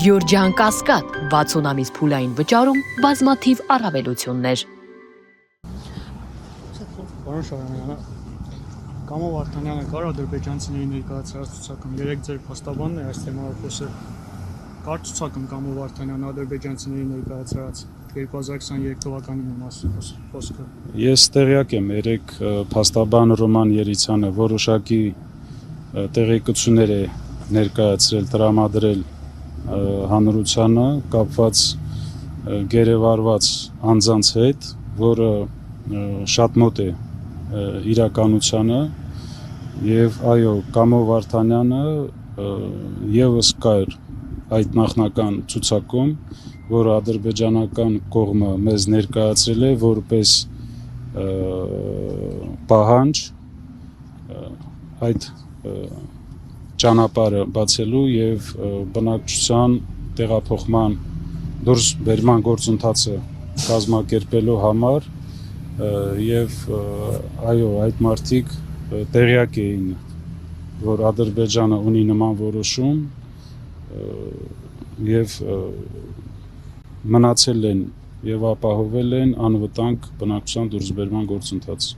Գյորջյան Կասկադ 60 ամիս փուլային վճարում բազմաթիվ առավելություններ։ Պարոն Շահյանյանը, Կամո Վարդանյանը կար ադրբեջանցիների ներկայացրած ցուցակում, երեք ձեր փաստաբանն է այս թեմայով խոսել։ Կար ցուցակում Կամո Վարդանյանը ադրբեջանցիների ներկայացրած 2023 թվականի խոսքը։ Ես տեղյակ եմ, երեք փաստաբան Ռոման Երիցյանը որոշակի տեղեկություններ է ներկայացրել, տրամադրել հանրությանը կապված գերեվարված անձանց հետ, որը շատ մոտ է իրականությանը, եւ այո, Կամո Վարդանյանը եւս կար այդ նախնական ցուցակում, որը ադրբեջանական կողմը մեզ ներկայացրել է որպես պահանջ այդ ճանապարհը բացելու եւ բնակչության տեղափոխման դուրս բերման գործընթացը կազմակերպելու համար եւ այո, այդ մարդիկ տեղյակ էին, որ Ադրբեջանը ունի նման որոշում եւ մնացել են եւ ապահովել են անվտանգ բնակչության դուրսբերման գործընթաց։